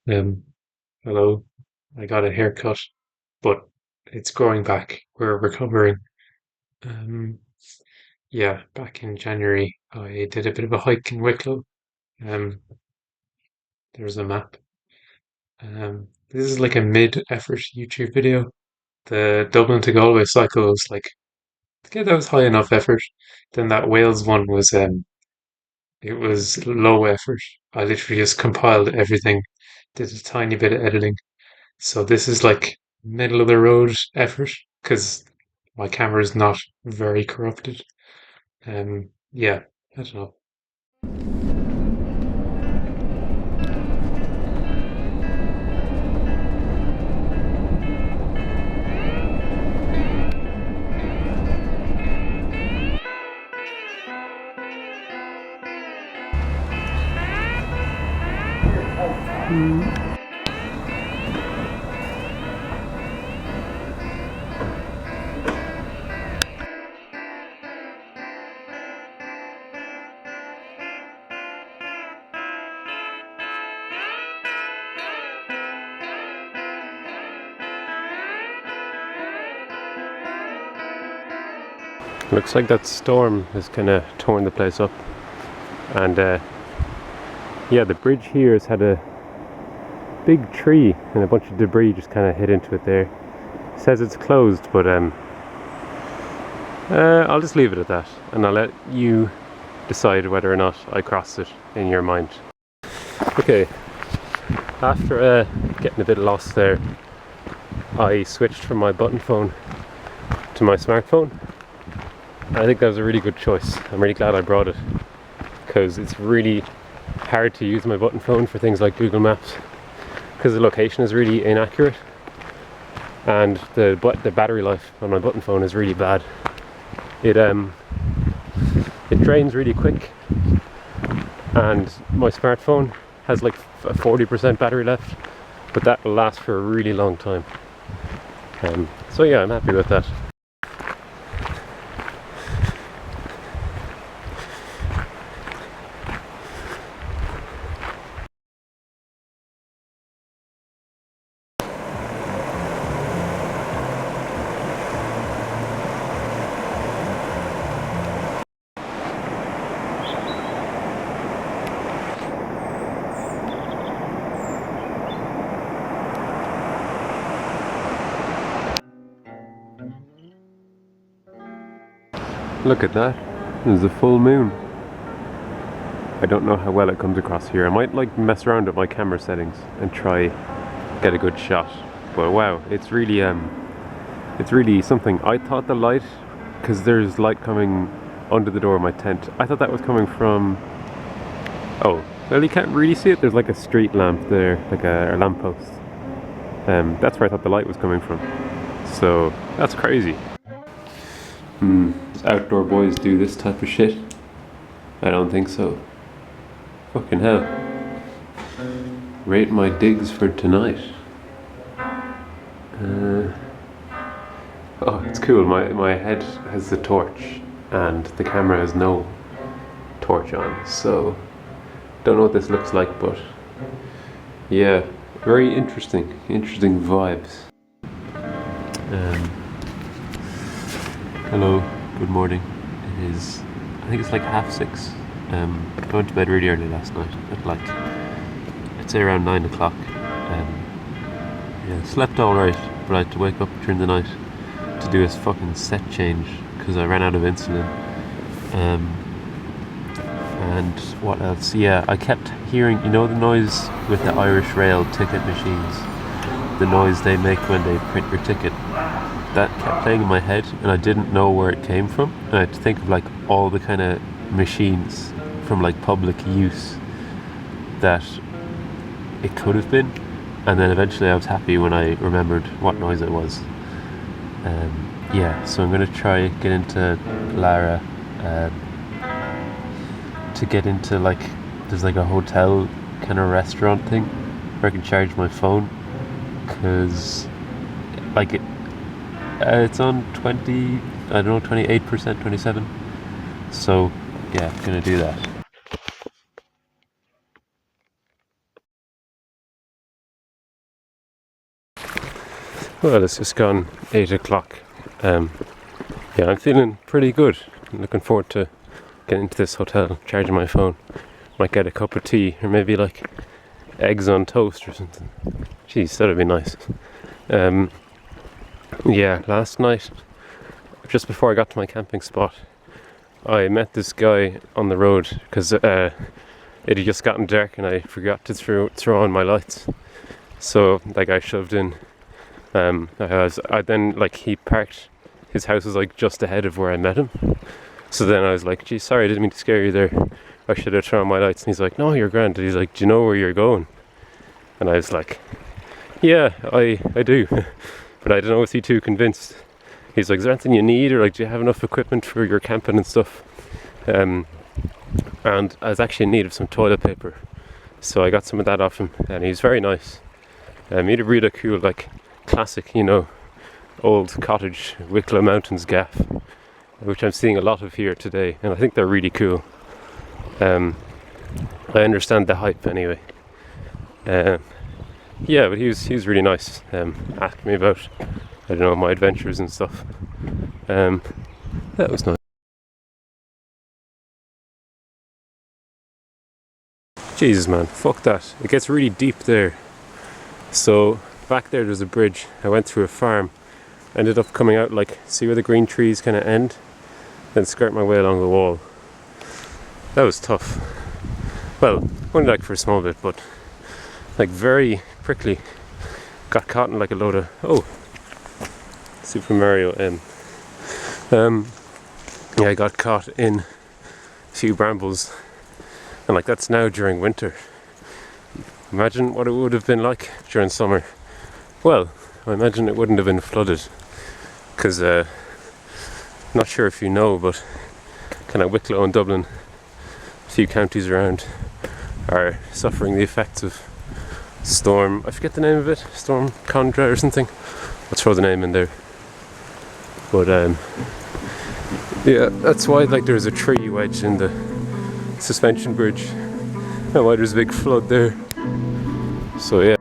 Um, Hello. I got a haircut, but it's growing back. We're recovering. Um, yeah, back in January, I did a bit of a hike in Wicklow. Um, there's a map. This is like a mid-effort YouTube video. The Dublin to Galway cycle was like, yeah, that was high enough effort. Then that Wales one was, it was low effort. I literally just compiled everything, did a tiny bit of editing. So this is like middle of the road effort because my camera is not very corrupted. Yeah, I don't know. Looks like that storm has kind of torn the place up, and yeah, the bridge here has had a big tree and a bunch of debris just kind of hit into it there. It says it's closed, but I'll just leave it at that, and I'll let you decide whether or not I crossed it in your mind. Okay, after getting a bit lost there, I switched from my button phone to my smartphone. I think that was a really good choice. I'm really glad I brought it, because it's really hard to use my button phone for things like Google Maps, because the location is really inaccurate, and the battery life on my button phone is really bad. It drains really quick, and my smartphone has like a 40% battery left, but that will last for a really long time. So yeah, I'm happy with that. Look at that, there's a full moon. I don't know how well it comes across here. I might like mess around with my camera settings and try get a good shot. But wow, it's really something. I thought the light, because there's light coming under the door of my tent, I thought that was coming from, oh, well, you can't really see it. There's like a street lamp there, like a lamppost. That's where I thought the light was coming from. So that's crazy. Does outdoor boys do this type of shit? I don't think so. Fucking hell. Rate my digs for tonight. Oh, it's cool. My head has the torch and the camera has no torch on, so don't know what this looks like, but yeah, very interesting vibes. Hello, good morning. It is, I think it's like 6:30. I went to bed really early last night, at like, I'd say around 9 o'clock. Yeah, slept alright, but I had to wake up during the night to do this fucking set change because I ran out of insulin. And what else? Yeah, I kept hearing, you know, the noise with the Irish Rail ticket machines, the noise they make when they print your ticket. That kept playing in my head, and I didn't know where it came from. And I had to think of like all the kind of machines from like public use that it could have been, and then eventually I was happy when I remembered what noise it was. Yeah, so I'm gonna try get into Lara, to get into like, there's like a hotel kind of restaurant thing where I can charge my phone, because like it's on 20, I don't know, 28%, 27. So yeah, gonna do that. Well, it's just gone 8 o'clock. Yeah, I'm feeling pretty good. I'm looking forward to getting into this hotel, charging my phone. Might get a cup of tea, or maybe like eggs on toast or something. Jeez, that'd be nice. Yeah, last night, just before I got to my camping spot, I met this guy on the road because it had just gotten dark and I forgot to throw on my lights. So that guy shoved in. I then, like, he parked, his house was like just ahead of where I met him. So then I was like, gee, sorry, I didn't mean to scare you there. I should have thrown on my lights. And he's like, no, you're grand. And he's like, do you know where you're going? And I was like, yeah, I do. But I don't know if he's too convinced. He's like, is there anything you need? Or like, do you have enough equipment for your camping and stuff? And I was actually in need of some toilet paper. So I got some of that off him. And he's very nice. He had a really cool, like, classic, old cottage Wicklow Mountains gaff, which I'm seeing a lot of here today, and I think they're really cool. I understand the hype anyway. Yeah, but he was really nice. Asked me about, I don't know, my adventures and stuff. That was nice. Jesus, man, fuck that. It gets really deep there. So back there's a bridge. I went through a farm, ended up coming out, like, see where the green trees kind of end, then skirt my way along the wall. That was tough. Well, only like for a small bit, but like very quickly got caught in like a load of Super Mario M. Yeah, I got caught in a few brambles, and like that's now during winter. Imagine what it would have been like during summer. Well, I imagine it wouldn't have been flooded, because not sure if you know, but kind of Wicklow and Dublin, a few counties around, are suffering the effects of storm, I forget the name of it, Storm Condra or something. I'll throw the name in there. But yeah, that's why, like, there's a tree wedged in the suspension bridge, and why there's a big flood there. So yeah.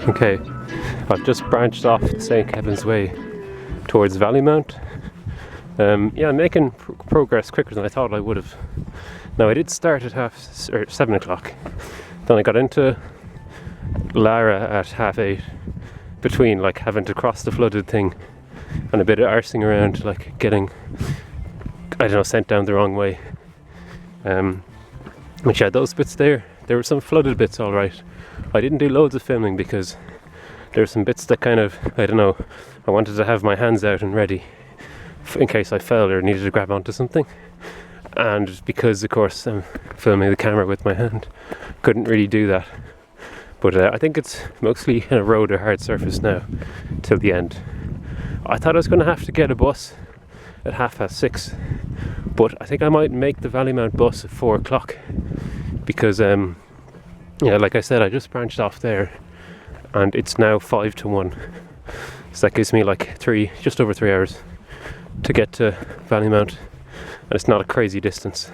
Okay, I've just branched off St. Kevin's Way towards Valleymount. Yeah, I'm making progress quicker than I thought I would have. Now, I did start at 7 o'clock. Then I got into Lara at 8:30, between like having to cross the flooded thing and a bit of arsing around, like getting, I don't know, sent down the wrong way. Which had those bits there. There were some flooded bits, alright. I didn't do loads of filming because there were some bits that kind of, I don't know, I wanted to have my hands out and ready in case I fell or needed to grab onto something. And because, of course, I'm filming the camera with my hand, couldn't really do that. But I think it's mostly a road or hard surface now till the end. I thought I was going to have to get a bus at 6:30, but I think I might make the Valleymount bus at 4 o'clock because yeah, like I said, I just branched off there and it's now 5 to 1. So that gives me like just over 3 hours to get to Ballymount, and it's not a crazy distance.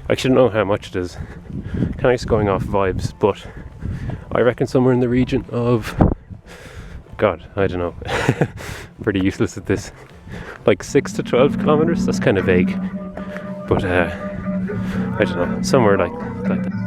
I actually don't know how much it is. Kind of just going off vibes, but I reckon somewhere in the region of, God, I don't know. Pretty useless at this. Like 6 to 12 kilometers. That's kind of vague, but I don't know. Somewhere like that.